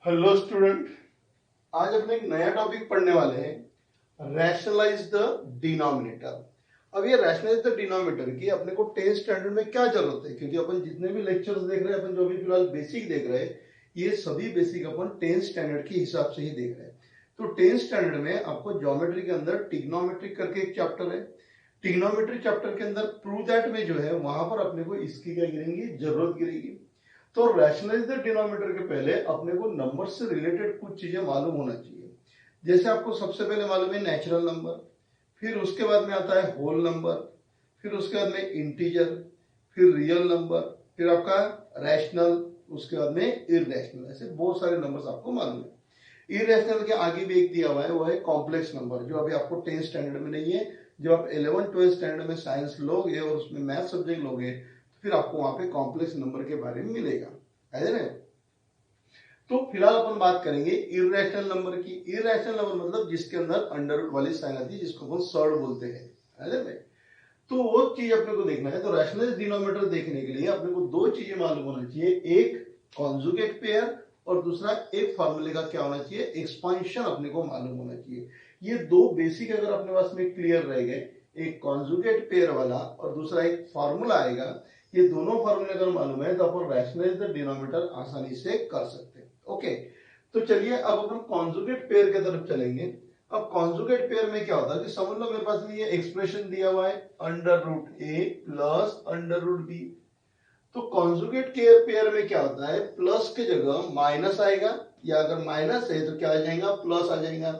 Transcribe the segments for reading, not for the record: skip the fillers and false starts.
Hello student, आज अपने एक नया टॉपिक पढ़ने वाले हैं, रैशनलाइज द डिनोमिनेटर। अब ये रैशनलाइज द डिनोमिनेटर की अपने को 10th स्टैंडर्ड में क्या जरूरत है, क्योंकि अपन जितने भी लेक्चर्स देख रहे हैं, अपन जो भी फिलहाल बेसिक देख रहे हैं, ये सभी बेसिक अपन 10th स्टैंडर्ड के हिसाब से ही देख रहे हैं। तो 10th स्टैंडर्ड में आपको ज्योमेट्री के अंदर ट्रिग्नोमेट्री करके एक चैप्टर है। ट्रिग्नोमेट्री चैप्टर के अंदर प्रूव दैट में जो है वहां पर अपने को इसकी क्या गिरेंगी, जरूरत गिरेगी। तो रैशनलाइज द डिनोमिनेटर के पहले अपने को नंबर से रिलेटेड कुछ चीजें मालूम होना चाहिए। जैसे आपको सबसे पहले मालूम है नेचुरल नंबर, फिर उसके बाद में आता है होल नंबर, फिर उसके बाद में इंटीजर, फिर रियल नंबर, फिर आपका रैशनल, उसके बाद में इररेशनल। ऐसे बहुत सारे नंबर्स आपको मालूम है। इररेशनल के आगे भी एक दिया हुआ है, वो है कॉम्प्लेक्स नंबर, जो अभी आपको 10th स्टैंडर्ड में नहीं है। जब आप 11th-12th स्टैंडर्ड में साइंस लोगे और उसमें मैथ सब्जेक्ट लोगे, फिर आपको वहां पे कॉम्प्लेक्स नंबर के बारे में मिलेगा, है ना। तो फिलहाल अपन बात करेंगे इररेशनल नंबर की। इररेशनल नंबर मतलब जिसके अंदर अंडर रूट वाली साइन आती है, जिसको अपन सर्ड बोलते हैं, है ना। तो वो चीज अपने को देखना है। तो रैशनलाइज्ड डिनोमिनेटर देखने के लिए अपने को दो चीजें मालूम होना चाहिए, एक कॉन्जुगेट पेयर और दूसरा एक फॉर्मूले का क्या होना चाहिए, एक्सपांशन अपने को मालूम होना चाहिए। ये दो बेसिक अगर अपने पास में क्लियर रह गए, एक कॉन्जुगेट पेयर वाला और दूसरा एक फॉर्मूला आएगा, ये दोनों फॉर्मूले अगर मालूम है तो अपन रैशनलाइज्ड डिनोमिनेटर आसानी से कर सकते हैं। ओके, तो चलिए अब अपन कॉन्जुगेट पेयर की तरफ चलेंगे। अब कॉन्जुगेट पेयर में क्या होता है कि समझ लो मेरे पास में ये एक्सप्रेशन दिया हुआ है अंडर रूट ए प्लस अंडर रूट बी। तो कॉन्जुगेट के पेयर में क्या होता है, प्लस के जगह माइनस आएगा, या अगर माइनस है तो क्या आ जाएगा, प्लस आ जाएगा।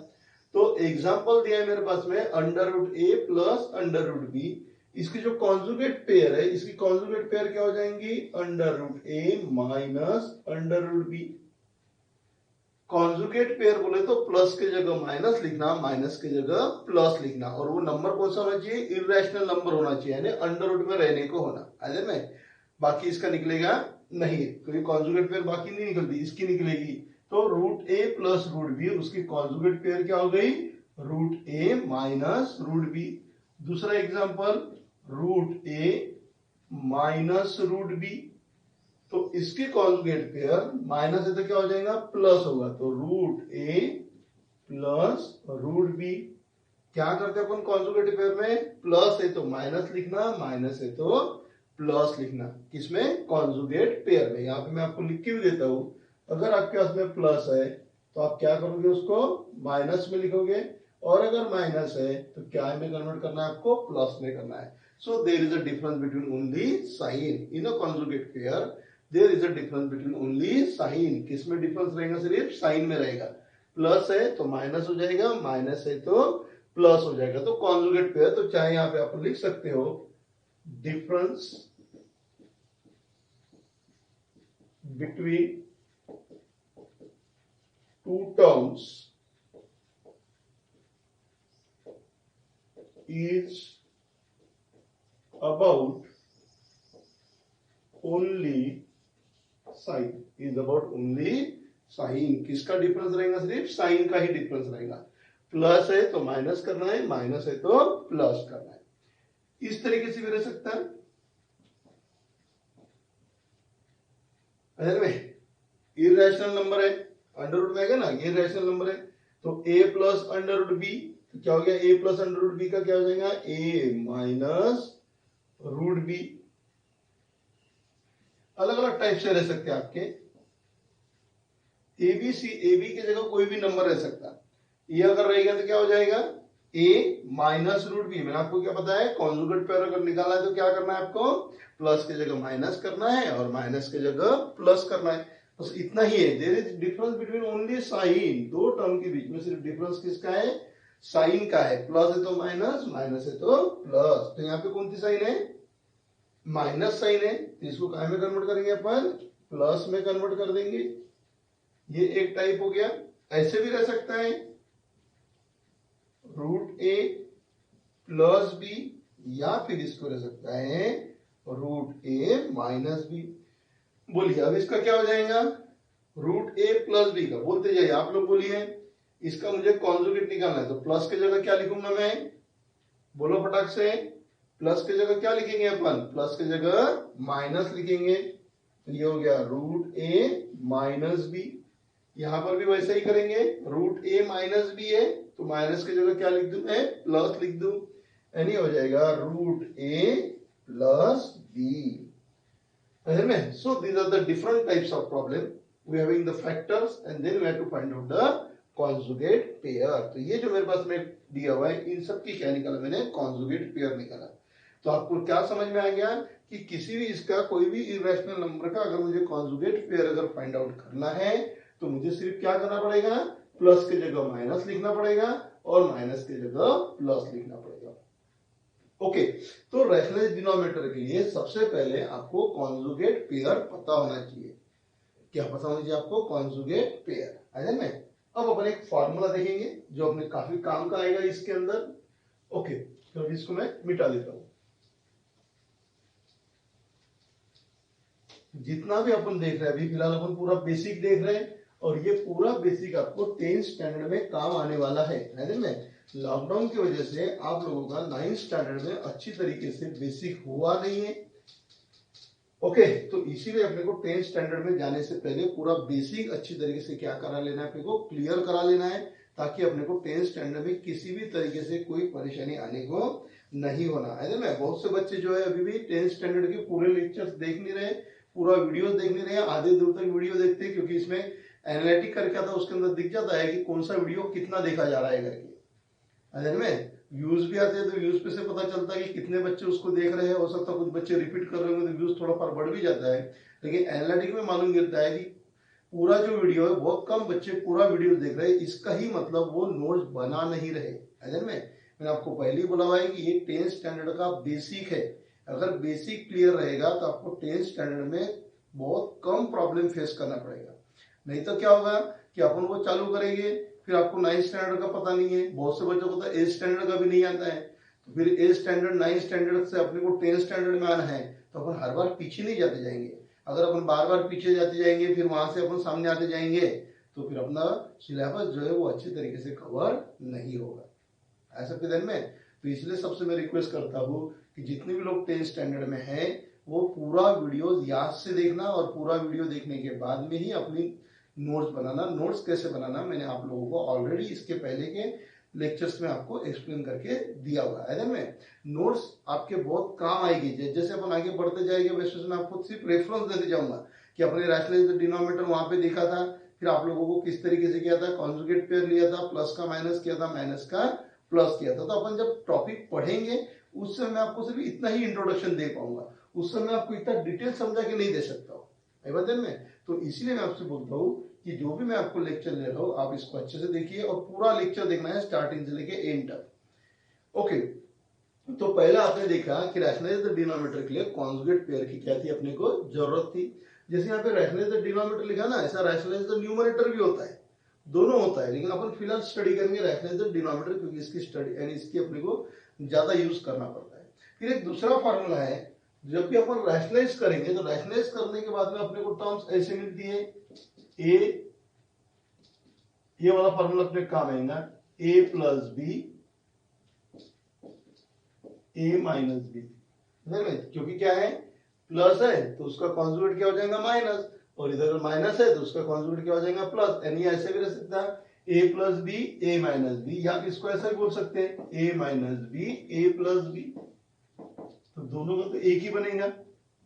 तो एग्जांपल दिया है मेरे पास में अंडर रूट ए प्लस अंडर रूट बी। इसकी जो कॉन्जुगेट पेयर है, इसकी कॉन्जुगेट पेयर क्या हो जाएंगी, under root A minus under root B. Conjugate pair बोले तो प्लस के जगह माइनस लिखना, माइनस के जगह प्लस लिखना, और वो नंबर कौन सा होना चाहिए, इररेशनल नंबर होना चाहिए, यानी अंडर रूट में रहने को होना, है ना। बाकी इसका निकलेगा नहीं, क्योंकि कॉन्जुगेट पेयर बाकी नहीं निकलती, इसकी निकलेगी। तो रूट ए प्लस रूट बी, उसकी कॉन्जुगेट पेयर क्या हो गई, root A minus root B. दूसरा example root A minus root B, तो इसकी कॉन्जुगेट पेयर माइनस है तो क्या हो जाएगा, प्लस होगा, तो रूट ए प्लस रूट बी। क्या करते हैं अपन कॉन्जुगेट पेयर में, प्लस है तो माइनस लिखना, माइनस है तो प्लस लिखना, किसमें, कॉन्जुगेट पेयर में। यहाँ पे मैं आपको लिख के भी देता हूं, अगर आपके पास में प्लस है तो आप क्या करोगे, उसको माइनस में लिखोगे, और अगर माइनस है तो क्या में कन्वर्ट करना है, आपको प्लस में करना है। So there is a difference between only sign in a conjugate pair. There is a difference between only sign, किसमें डिफरेंस रहेगा, सिर्फ साइन में रहेगा। प्लस है तो माइनस हो जाएगा, माइनस है तो प्लस हो जाएगा। तो कॉन्जुगेट पेयर, तो चाहे यहां पे आप लिख सकते हो difference between two terms is about only sign, is about only sign. किसका डिफरेंस रहेगा, सिर्फ साइन का ही डिफरेंस रहेगा। प्लस है तो माइनस करना है, माइनस है तो प्लस करना है। इस तरीके से भी रह सकता है। इररेशनल नंबर है, अंडर रूट में आएगा ना, ये रैशनल नंबर है, तो a plus under root B, तो क्या हो गया, a plus under root B का क्या हो जाएगा, a माइनस रूट बी। अलग अलग टाइप से रह सकते हैं आपके। ए बी की जगह कोई भी नंबर रह सकता, ये अगर रहेगा तो क्या हो जाएगा, a माइनस रूट बी। मैंने आपको क्या बताया, कॉन्जुगेट पेयर अगर निकालना है तो क्या करना है, आपको प्लस की जगह माइनस करना है और माइनस की जगह प्लस करना है, बस इतना ही है। There is difference between only sign, दो टर्म के बीच में सिर्फ डिफरेंस किसका है, साइन का है। प्लस है तो माइनस, माइनस है तो प्लस। तो यहाँ पे कौन सी साइन है, माइनस साइन है, तो इसको काय में कन्वर्ट करेंगे अपन, प्लस में कन्वर्ट कर देंगे। ये एक टाइप हो गया। ऐसे भी रह सकता है रूट ए प्लस बी, या फिर इसको रह सकता है रूट ए माइनस बी। बोलिए अब इसका क्या हो जाएगा, रूट ए प्लस बी का, बोलते जाइए आप लोग, बोलिए इसका मुझे कॉन्जुगेट निकालना है, तो प्लस की जगह क्या लिखूंगा मैं, बोलो फटाक से, प्लस की जगह क्या लिखेंगे अपन, प्लस की जगह माइनस लिखेंगे, तो ये हो गया रूट ए माइनस बी। यहां पर भी वैसा ही करेंगे, रूट ए माइनस बी है तो माइनस की जगह क्या लिख दूं मैं, प्लस लिख दूं, यानी हो जाएगा रूट ए प्लस बी। में so these are the different types of problem we having the factors and then we have to find out the conjugate pair. तो ये जो मेरे पास में दिया हुआ है इन सब की क्या निकाला मैंने, कॉन्जुगेट पेयर निकाला। तो आपको क्या समझ में आ गया कि किसी भी इसका कोई भी इरेशनल नंबर का अगर मुझे कॉन्जुगेट पेयर अगर फाइंड आउट करना है तो मुझे सिर्फ क्या करना पड़ेगा, प्लस की जगह माइनस लिखना पड़ेगा और माइनस की जगह प्लस लिखना पड़ेगा। ओके, तो रैशनलाइज्ड डिनोमिनेटर के लिए सबसे पहले आपको कॉन्जुगेट पेयर पता होना चाहिए। क्या पता होना चाहिए आपको, कॉन्जुगेट पेयर। है ना। अब अपन एक फॉर्मूला देखेंगे जो अपने काफी काम का आएगा इसके अंदर। ओके, तो इसको मैं मिटा देता हूं। जितना भी अपन देख रहे हैं अभी फिलहाल अपन पूरा बेसिक देख रहे हैं और ये पूरा बेसिक आपको 10th स्टैंडर्ड में काम आने वाला है ना। लॉकडाउन की वजह से आप लोगों का 9th स्टैंडर्ड में अच्छी तरीके से बेसिक हुआ नहीं है। ओके, तो इसीलिए अपने को 10th स्टैंडर्ड में जाने से पहले पूरा बेसिक अच्छी तरीके से क्या करा लेना है, अपने को क्लियर करा लेना है ताकि अपने को 10th स्टैंडर्ड में किसी भी तरीके से कोई परेशानी आने को नहीं होना है ना। बहुत से बच्चे जो है अभी भी 10th स्टैंडर्ड के पूरे लेक्चर्स देख नहीं रहे, पूरा वीडियो देख नहीं रहे, आधे दूर तक वीडियो देखते हैं क्योंकि इसमें एनालिटिक करके आता है, उसके अंदर दिख जाता है कि कौन सा वीडियो कितना देखा जा रहा है करके। में व्यूज भी आते हैं तो व्यूज पे से पता चलता है कि कितने बच्चे उसको देख रहे हैं। हो सकता है कुछ बच्चे रिपीट कर रहे होंगे तो व्यूज थोड़ा बढ़ भी जाता है, लेकिन एनालिटिक में मालूम गिरता है कि पूरा जो वीडियो है बहुत कम बच्चे पूरा वीडियो देख रहे हैं। इसका ही मतलब वो नोट्स बना नहीं रहे। मैंने आपको पहले ही बोला हुआ है कि ये 10th स्टैंडर्ड का बेसिक है। अगर बेसिक क्लियर रहेगा तो आपको 10th स्टैंडर्ड में बहुत कम प्रॉब्लम फेस करना पड़ेगा। नहीं तो क्या होगा कि अपन वो चालू करेंगे फिर आपको 9th स्टैंडर्ड का पता नहीं है, बहुत से बच्चों को तो 8th स्टैंडर्ड का भी नहीं आता है। तो फिर 8th स्टैंडर्ड 9th स्टैंडर्ड से अपने को 10th स्टैंडर्ड में आना है तो अपन हर बार पीछे नहीं जाते जाएंगे। अगर अपन बार बार पीछे जाते जाएंगे फिर वहां से अपन सामने आते जाएंगे तो फिर अपना सिलेबस जो है वो अच्छी तरीके से कवर नहीं होगा। ऐसा फिर में तो इसलिए सबसे मैं रिक्वेस्ट करता हूँ कि जितने भी लोग 10th स्टैंडर्ड में हैं वो पूरा वीडियो याद से देखना और पूरा वीडियो देखने के बाद में ही अपनी नोट्स बनाना। नोट्स कैसे बनाना मैंने आप लोगों को ऑलरेडी इसके पहले के लेक्चर्स में आपको एक्सप्लेन करके दिया हुआ है। में नोट्स आपके बहुत काम आएगी। जैसे अपन आगे बढ़ते जाएंगे वैसे मैं आपको सिर्फ रेफरेंस देते जाऊंगा कि अपने रैशनलाइज्ड डिनोमिनेटर वहां पे देखा था, फिर आप लोगों को किस तरीके से किया था, कॉन्जुगेट पेयर लिया था, प्लस का माइनस किया था, माइनस का प्लस किया था। तो अपन जब टॉपिक पढ़ेंगे उस समय मैं आपको सिर्फ इतना ही इंट्रोडक्शन दे पाऊंगा, उस समय आपको इतना डिटेल समझा के नहीं दे सकता हूँ में। तो इसीलिए मैं आपसे बोलता हूँ कि जो भी मैं आपको लेक्चर ले रहा हूँ आप इसको अच्छे से देखिए और पूरा लेक्चर देखना है स्टार्टिंग से लेके एंड तक। ओके, तो पहला आपने देखा कि रैशनलाइज्ड डिनोमिनेटर के लिए कॉन्जुगेट पेयर की क्या थी, अपने को जरूरत थी। जैसे यहाँ पे रैशनलाइज्ड डिनोमिनेटर लिखा ना, ऐसा रैशनलाइज्ड न्यूमरेटर भी होता है, दोनों होता है, लेकिन अपन फिलहाल स्टडी करेंगे रैशनलाइज्ड डिनोमिनेटर क्योंकि इसकी स्टडी यानी इसकी अपने को ज्यादा यूज करना पड़ता है। फिर एक दूसरा फॉर्मूला है, जब भी अपन रैशनलाइज करेंगे तो रैशनलाइज करने के बाद में अपने को टर्म्स ऐसे मिलती है, ये वाला फॉर्मूला अपने काम आएगा, ए plus B A minus B. क्योंकि क्या है, प्लस है तो उसका कॉन्जुगेट क्या हो जाएगा माइनस, और इधर माइनस है तो उसका कॉन्जुगेट क्या हो जाएगा प्लस। यानी ऐसे भी रह सकता है ए plus B A minus B, या इसको ऐसा भी बोल सकते हैं ए minus B A plus B. तो दोनों का तो एक ही बनेगा,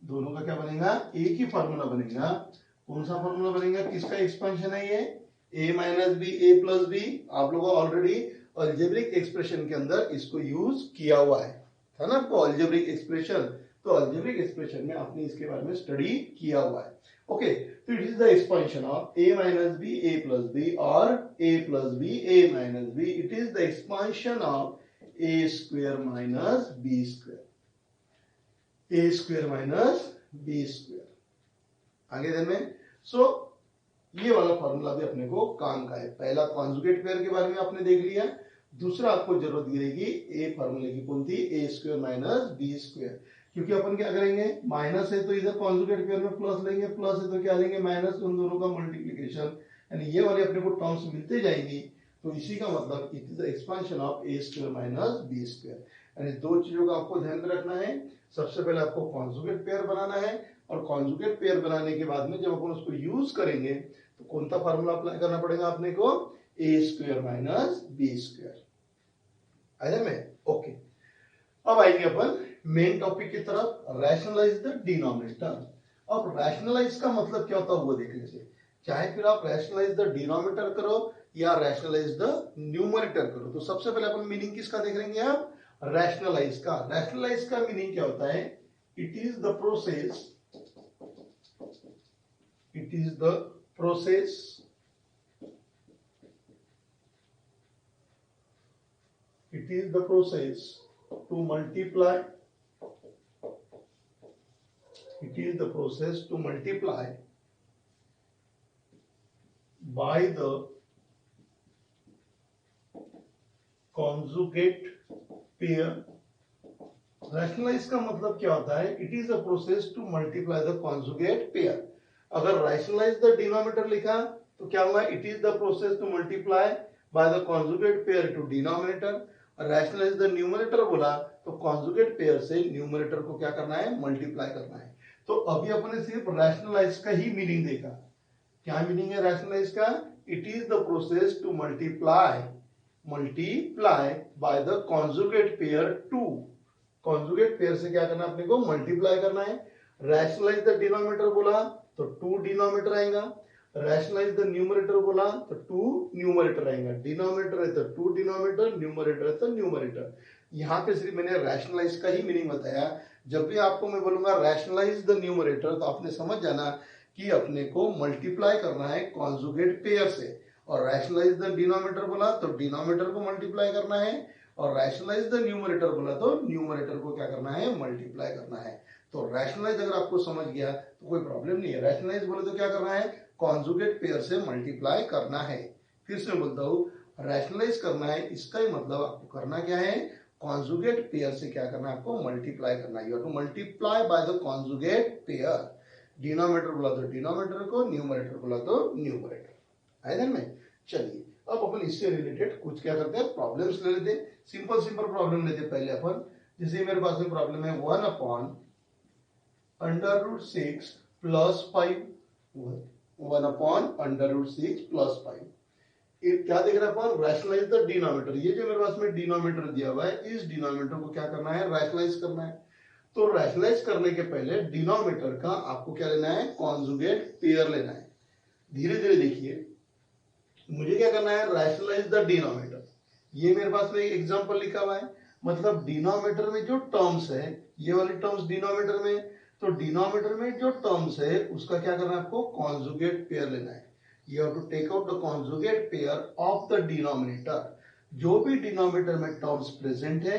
दोनों का क्या बनेगा, एक ही फॉर्मूला बनेगा। कौन सा फॉर्मूला बनेगा, किसका एक्सपेंशन है ये, a minus B A plus B. आप लोगों ऑलरेडी अलजेब्रिक एक्सप्रेशन के अंदर इसको यूज किया हुआ है था ना आपको अलजेब्रिक एक्सप्रेशन। तो अलजेब्रिक एक्सप्रेशन में आपने इसके बारे में स्टडी किया हुआ है। ओके, तो it is the expansion of a minus B A plus B और a plus B A minus B. It is the expansion of a square minus b square, a square minus b square. आगे दिन में सो ये वाला formula भी अपने को काम का है। पहला कॉन्जुगेट पेयर के बारे में आपने देख लिया, दूसरा आपको जरूरत गिरेगी ए फॉर्मूले की, कौन थी, ए स्क्वेयर माइनस बी स्क्वेयर। क्योंकि अपन क्या करेंगे, माइनस है तो इधर कॉन्जुगेट पेयर में प्लस लेंगे, प्लस है तो क्या लेंगे माइनस, उन दोनों का मल्टीप्लीकेशन, यानी ये वाले अपने को टर्म्स मिलते जाएंगी। तो इसी का मतलब it is the expansion of A square minus B square. यानी दो चीजों का आपको ध्यान में रखना है, सबसे पहले आपको कॉन्जुगेट पेयर बनाना है और कॉन्जुगेट पेयर बनाने के बाद में जब अपन उसको यूज करेंगे तो कौन सा फार्मूला अप्लाई करना पड़ेगा अपने को, ए स्क्वायर माइनस बी स्क्वायर, आया में। ओके, अब आएंगे अपन मेन टॉपिक की तरफ, रैशनलाइज द डिनोमिनेटर। अब रैशनलाइज का मतलब क्या होता है वो देख लीजिए, चाहे फिर आप रैशनलाइज द डिनोमिनेटर करो या रैशनलाइज द न्यूमरेटर करो। तो सबसे पहले अपन मीनिंग किसका देख लेंगे आप, रैशनलाइज का। रैशनलाइज का मीनिंग क्या होता है, it is the process, it is the process it is the process to multiply, it is the process to multiply by the conjugate pair। Rationalize का मतलब क्या होता है, it is a process to multiply the conjugate pair. अगर rationalize the denominator लिखा तो क्या होगा, it is the process to multiply by the conjugate pair to denominator. Rationalize the numerator बोला तो कॉन्जुगेट पेयर से न्यूमरेटर को क्या करना है, मल्टीप्लाई करना है। तो अभी अपने सिर्फ रैशनलाइज का ही मीनिंग देखा। क्या मीनिंग है रैशनलाइज का, it is the process to multiply by the conjugate pair to, conjugate pair से क्या करना है अपने को, मल्टीप्लाई करना है। रैशनलाइज द डिनोमिनेटर बोला तो टू डिनोमिनेटर आएगा, रैशनलाइज द न्यूमरेटर बोला तो टू न्यूमरेटर आएगा। डिनोमिनेटर है तो टू डिनोमिनेटर, न्यूमरेटर है तो न्यूमरेटर। यहाँ पे सिर्फ मैंने रैशनलाइज का ही मीनिंग बताया। जब भी आपको मैं बोलूंगा रैशनलाइज द न्यूमरेटर तो आपने समझ जाना कि अपने को मल्टीप्लाई करना है कॉन्जुगेट पेयर से, और रैशनलाइज द डिनोमिनेटर बोला तो डिनोमिनेटर को मल्टीप्लाई करना है, और रैशनलाइज द न्यूमरेटर बोला तो न्यूमरेटर को क्या करना है, मल्टीप्लाई करना है। तो रैशनलाइज अगर आपको समझ गया तो कोई प्रॉब्लम नहीं है। रैशनलाइज बोले तो क्या करना है, कॉन्जुगेट पेयर से मल्टीप्लाई करना है। फिर से बोलता हूं, रैशनलाइज करना है, इसका ही मतलब आपको करना क्या है, कॉन्जुगेट पेयर से क्या करना है, आपको मल्टीप्लाई करना है। You have to multiply by the conjugate pair. Denominator बोला तो डिनोमिनेटर को, न्यूमरेटर बोला तो न्यूमरेटर। आए में। चलिए अब अपन इससे रिलेटेड कुछ क्या करते हैं, प्रॉब्लम्स ले लेते हैं। सिंपल प्रॉब्लम लेते हैं पहले अपन। जैसे मेरे पास में प्रॉब्लम है 1/√6 + 5, 1/√6 + 5। क्या देख रहे हैं अपन, रैशनलाइज द डिनोमिनेटर। ये जो मेरे पास में डिनोमिनेटर दिया हुआ है, इस डिनोमिनेटर को क्या करना है, रैशनलाइज करना है। तो रैशनलाइज करने के पहले डिनोमिनेटर का आपको क्या लेना है, कॉन्जुगेट पेयर लेना है। धीरे धीरे देखिए, मुझे क्या करना है, रैशनलाइज द डिनोमिनेटर। ये मेरे पास में एक एग्जांपल लिखा हुआ है, मतलब डिनोमिनेटर में जो टर्म्स है, ये वाली टर्म्स डिनोमिनेटर में, तो डिनोमिनेटर में जो टर्म्स है उसका क्या करना है, आपको कॉन्जुगेट पेयर लेना है। You have to take out the conjugate pair of the denominator. जो भी डिनोमिनेटर में टर्म्स प्रेजेंट है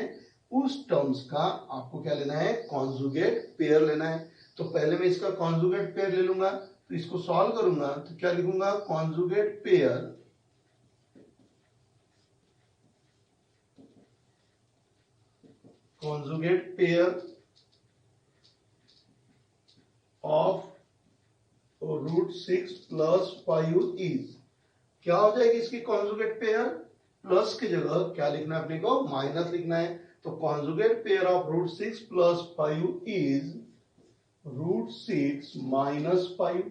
उस टर्म्स का आपको क्या लेना है, कॉन्जुगेट पेयर लेना है। तो पहले मैं इसका कॉन्जुगेट पेयर ले लूंगा, तो इसको सॉल्व करूंगा तो क्या लिखूंगा, कॉन्जुगेट पेयर ऑफ √6 + 5 इज, क्या हो जाएगी इसकी कॉन्जुगेट पेयर, प्लस की जगह क्या लिखना है अपने को, माइनस लिखना है। तो कॉन्जुगेट पेयर ऑफ √6 + 5 इज √6 - 5।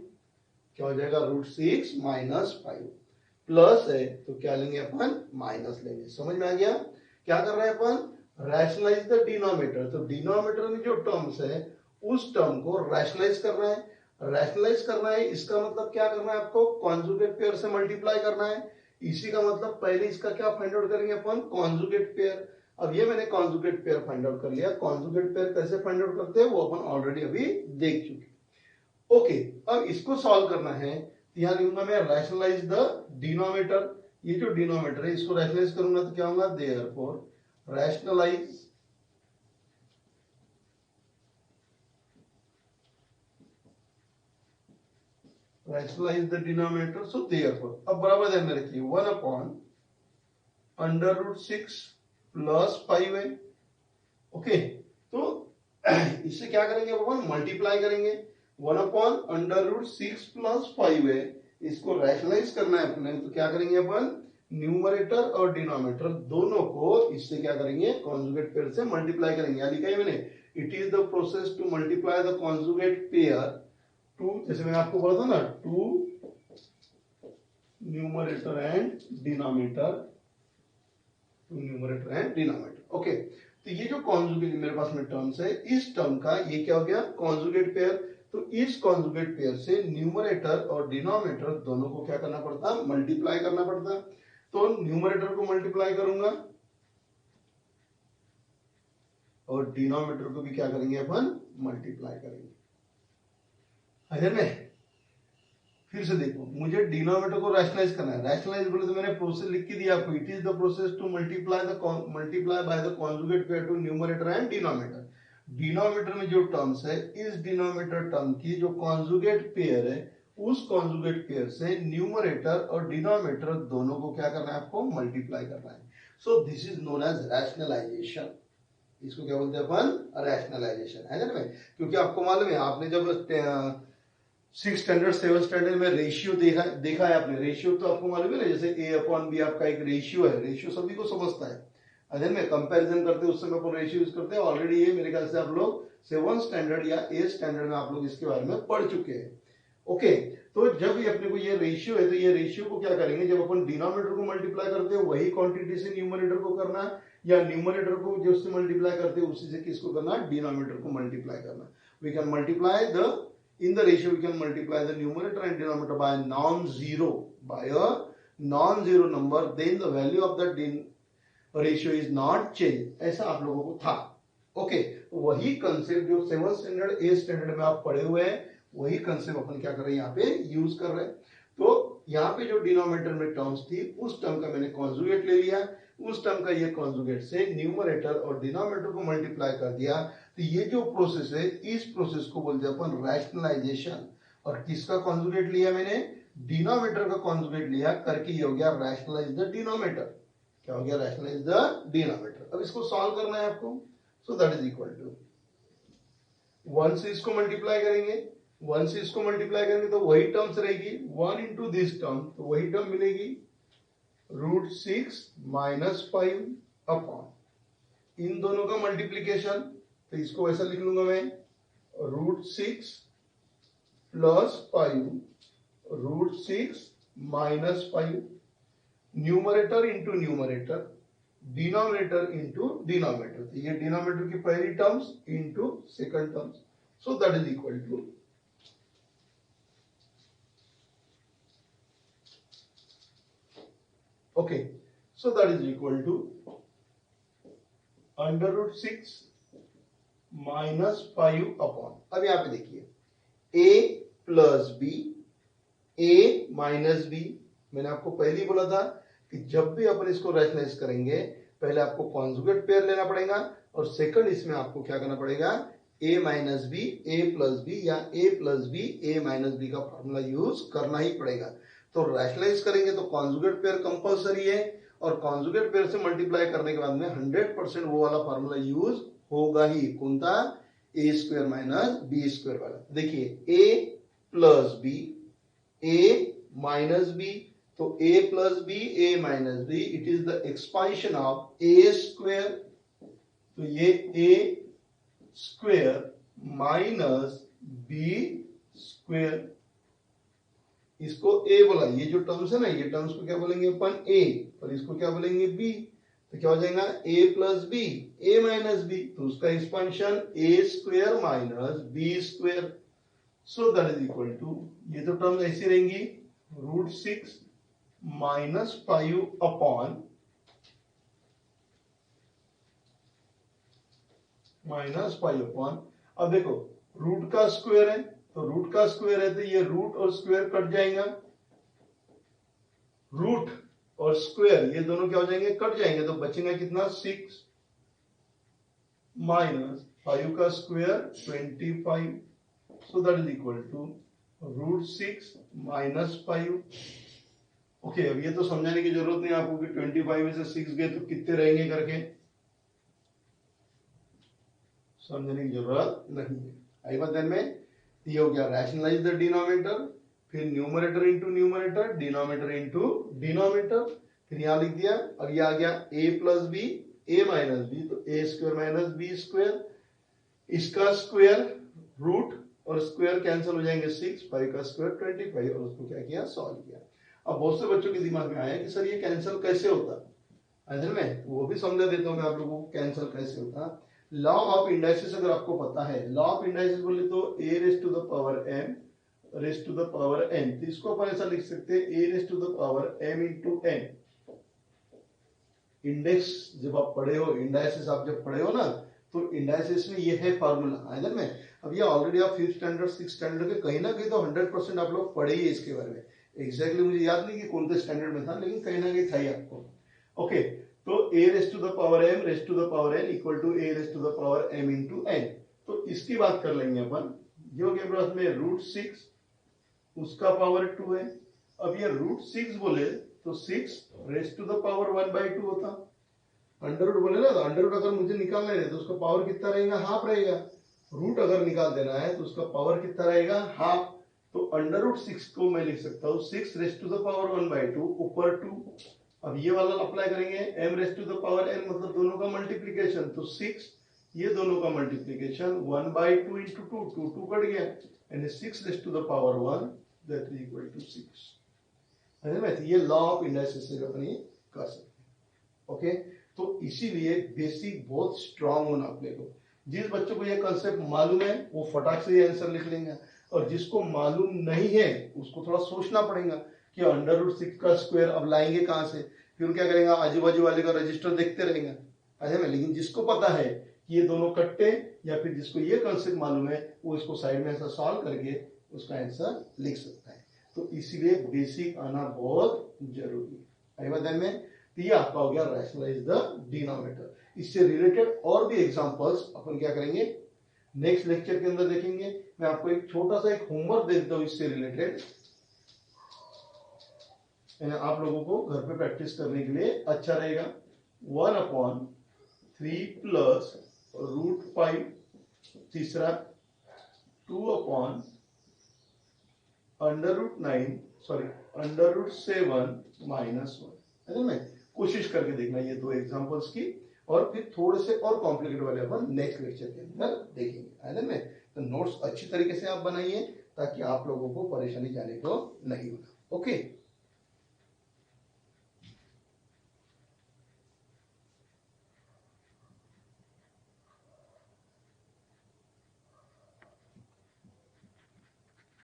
क्या हो जाएगा, √6 - 5। प्लस है तो क्या लेंगे अपन, माइनस लेंगे। समझ में आ गया। क्या कर रहे हैं अपन, रैशनलाइज द डिनोमिनेटर। तो डिनोमिनेटर में जो टर्म्स है उस टर्म को रैशनलाइज करना है। रैशनलाइज करना है इसका मतलब क्या करना है, आपको कॉन्जुगेट पेयर से मल्टीप्लाई करना है। इसी का मतलब पहले इसका क्या फाइंड आउट करेंगे अपन, कॉन्जुगेट पेयर। अब ये मैंने कॉन्जुगेट पेयर फाइंड आउट कर लिया। कॉन्जुगेट पेयर कैसे फाइंड आउट करते हैं वो अपन ऑलरेडी अभी देख चुके। ओके, अब इसको सॉल्व करना है। यहां लिखूंगा मैं रैशनलाइज द डिनोमिनेटर। ये जो डिनोमिनेटर है इसको रैशनलाइज करूंगा तो क्या होगा, therefore rationalize the denominator, so therefore अब बराबर ध्यान में रखिए 1/√6 + 5 है। ओके, तो इससे क्या करेंगे अपन, मल्टीप्लाई करेंगे। 1/√6 + 5 है, इसको रैशनलाइज करना है अपने, तो क्या करेंगे अपन, न्यूमरेटर और डिनोमिनेटर दोनों को इससे क्या करेंगे, कॉन्जुगेट पेयर से मल्टीप्लाई करेंगे। यहाँ लिखा है मैंने, it is the process to multiply the conjugate pair to, जैसे मैंने आपको बोला था ना, to numerator and denominator, numerator and denominator. Okay, तो ये जो कॉन्जुगेट मेरे पास में टर्म्स है, इस टर्म का ये क्या हो गया, कॉन्जुगेट पेयर। तो इस कॉन्जुगेट पेयर से न्यूमरेटर और डिनोमिनेटर दोनों को क्या करना पड़ता, मल्टीप्लाई करना पड़ता। तो न्यूमरेटर को मल्टीप्लाई करूंगा और डिनोमिनेटर को भी क्या करेंगे अपन, मल्टीप्लाई करेंगे। अगर मैं फिर से देखो, मुझे डिनोमिनेटर को रैशनलाइज करना है। रैशनलाइज बोले तो मैंने प्रोसेस लिख के दिया आपको, it is the process to multiply by the conjugate pair to numerator and denominator. Denominator में जो टर्म्स है, इस डिनोमिनेटर टर्म की जो कॉन्जुगेट पेयर है, उस कॉन्जुगेट पेयर से न्यूमरेटर और डिनोमिनेटर दोनों को क्या करना है, आपको मल्टीप्लाई करना है। So this is known as rationalization. इसको क्या बोलते हैं अपन, रैशनलाइजेशन, है ना। क्योंकि आपको मालूम है, आपने जब 6 स्टैंडर्ड 7 स्टैंडर्ड में रेशियो देखा है आपने। रेशियो तो आपको मालूम है ना, जैसे ए अपॉन बी आपका एक रेशियो है। रेशियो सभी को समझता है, अगर में कंपैरिजन करते हैं उस समय अपन रेशियो यूज करते हैं। ऑलरेडी ये मेरे ख्याल से आप लोग 7 स्टैंडर्ड या 8 स्टैंडर्ड में आप लोग इसके बारे में पढ़ चुके हैं। ओके, तो जब ये अपने को ये रेशियो है, तो ये रेशियो को क्या करेंगे, जब अपन डिनोमिनेटर को मल्टीप्लाई करते हैं वही क्वांटिटी से न्यूमरेटर को करना, या न्यूमरेटर को जो उससे मल्टीप्लाई करते हैं उसी से किसको करना, डिनोमिनेटर को मल्टीप्लाई करना। We can multiply the in the ratio we can multiply the numerator and denominator by a non-zero number, then the value of the ratio is not changed। ऐसा आप लोगों को था। ओके, वही कंसेप्ट जो 7 standard 8 standard में आप पढ़े हुए हैं, वही कंसेप्ट अपन क्या कर रहे हैं, यहाँ पे यूज कर रहे हैं। तो यहाँ पे जो डिनोमिनेटर में टर्म्स थी, उस टर्म का मैंने कॉन्जुगेट ले लिया, उस टर्म का ये कॉन्जुगेट से न्यूमरेटर और डिनोमिनेटर को मल्टीप्लाई कर दिया। तो ये जो प्रोसेस है, इस प्रोसेस को बोलते हैं अपन रैशनलाइजेशन। और किसका कॉन्जुगेट लिया मैंने, डिनोमिनेटर का कॉन्जुगेट लिया, करके ये हो गया रैशनलाइज द डिनोमिनेटर। क्या हो गया, रैशनलाइज द डिनोमिनेटर। अब इसको सॉल्व करना है आपको। So that is equal to 1 से इसको मल्टीप्लाई करेंगे, 1 से इसको मल्टीप्लाई करेंगे तो वही टर्म्स रहेगी, 1 इंटू दिस टर्म, तो वही टर्म मिलेगी √6 - 5 अपॉन इन दोनों का मल्टीप्लीकेशन। तो इसको ऐसा लिख लूंगा मैं, √6 + 5 √6 - 5, numerator into numerator, denominator into denominator. तो ये डिनोमिनेटर की पहली terms into second terms. So that is equal to okay, so that is equal to √6 - 5 upon, अब यहां पे देखिए a + b, a - b। मैंने आपको पहले ही बोला था कि जब भी अपन इसको रैशनलाइज करेंगे, पहले आपको कॉन्जुगेट पेयर लेना पड़ेगा, और सेकंड इसमें आपको क्या करना पड़ेगा, a - b, a + b या a + b, a - b का फॉर्मूला यूज करना ही पड़ेगा। तो रैशनलाइज करेंगे तो कॉन्जुगेट पेयर कंपलसरी है, और कॉन्जुगेट पेयर से मल्टीप्लाई करने के बाद में 100% वो वाला फॉर्मूला यूज होगा ही, कौन था, a² - b² वाला। देखिए a + b, a - b, तो a + b, a - b, it is the expansion of a²। तो ये a² - b², इसको a बोला। ये जो टर्म्स है ना, ये टर्म्स को क्या बोलेंगे अपन, a, और इसको क्या बोलेंगे, b। तो क्या हो जाएगा, a + b, a - b, तो उसका expansion a² - b²। So that is equal to, ये तो टर्म्स ऐसी रहेंगी, √6 - 5 अपॉन -5 अपॉन, अब देखो रूट का स्क्वायर है, तो रूट का स्क्वायर है तो ये रूट और स्क्वायर कट जाएगा, रूट और स्क्वायर ये दोनों क्या हो जाएंगे, कट जाएंगे, तो बचेगा कितना, 6 - 5 का square 25। So that is equal to √6 - 5। Okay, अब ये तो समझाने की जरूरत नहीं आपको कि 25 में से 6 गए तो कितने रहेंगे करके, समझने की जरूरत नहीं है। आई बात ध्यान में। ये हो गया रैशनलाइज द डिनोमिनेटर, फिर numerator into numerator, denominator into denominator, फिर यहां लिख दिया। अब ये आ गया a + b, a - b, तो a² - b², इसका स्क्वायर, रूट और स्क्वायर कैंसिल हो जाएंगे, 6, 5 का स्क्वायर 25, और उसको क्या किया, सॉल्व किया। अब बहुत से बच्चों के दिमाग में आया कि सर ये कैंसिल कैसे होता है, असल में वो भी समझा देता हूँ मैं आप लोगों को कैंसिल कैसे होता है। लॉ ऑफ इंडाइसिस अगर आपको पता है, लॉ ऑफ इंडाइसिस बोले तो a raise to the power m raise to the power n, तो इसको अपन ऐसा लिख सकते हैं a raise to the power m into n. Index जब आप पढ़े हो, इंडाइसिस आप जब पढ़े हो ना, तो इंडाइसिस में ये है फॉर्मूला है में। अब ये ऑलरेडी आप 5th स्टैंडर्ड 6th स्टैंडर्ड के कहीं ना कहीं तो 100% आप लोग पढ़े ही इसके बारे में। एग्जैक्टली मुझे याद नहीं कि कौन से स्टैंडर्ड में था, लेकिन कहीं ना कहीं था ही आपको। ओके, तो a raise to the power m raise to the power n equal to a raise to the power m into n. तो इसकी बात कर लेंगे अपन, जो के पास में √6 उसका पावर 2 है। अब ये √6 बोले तो 6 रेस टू द पावर 1/2 होता। अंडर रूट बोले ना, तो अंडर रूट अगर मुझे निकालना है तो उसका पावर कितना रहेगा, हाफ रहेगा। रूट अगर निकाल देना है तो उसका पावर कितना रहेगा, हाफ। तो √6 को मैं लिख सकता हूँ 6 रेस टू द पावर 1/2 ऊपर 2। अब ये वाला अप्लाई करेंगे, m raise to the power n मतलब दोनों का मल्टीप्लीकेशन, तो 6 ये दोनों का मल्टीप्लीकेशन 1/2 इंटू 2, 2 कट गया, यानी 6 raise to the power 1 that is equal to 6। है ना, ये लॉ ऑफ इंडाइसिस से अपन ये कर सकते हैं। ओके, तो इसीलिए बेसिक बहुत स्ट्रांग होना अपने को। जिस बच्चों को ये कंसेप्ट मालूम है वो फटाक से ये आंसर लिख लेंगे, और जिसको मालूम नहीं है उसको थोड़ा सोचना पड़ेगा कि √6 का स्क्वायर अब लाएंगे कहां से, फिर क्या करेंगे, आजू बाजू वाले का रजिस्टर देखते रहेंगे। अच्छा, लेकिन जिसको पता है कि ये दोनों कट्टे, या फिर जिसको ये कंसेप्ट मालूम है, वो इसको साइड में ऐसा सॉल्व करके उसका आंसर लिख सकता है। तो इसीलिए बेसिक आना बहुत जरूरी है। तो ये आपका हो गया रैशनलाइज द डिनोमिनेटर। इससे रिलेटेड और भी एग्जांपल्स अपन क्या करेंगे नेक्स्ट लेक्चर के अंदर देखेंगे। मैं आपको एक छोटा सा एक होमवर्क दे देता हूं इससे रिलेटेड, आप लोगों को घर पे प्रैक्टिस करने के लिए अच्छा रहेगा। 1/3 प्लस √5, तीसरा 2/√9 √7 -1। है ना, कोशिश करके देखना ये दो एग्जांपल्स की, और फिर थोड़े से और कॉम्प्लिकेटेड वाले अपन नेक्स्ट लेक्चर के अंदर देखेंगे। है ना, तो नोट्स अच्छी तरीके से आप बनाइए ताकि आप लोगों को परेशानी जाने को नहीं होगा। ओके।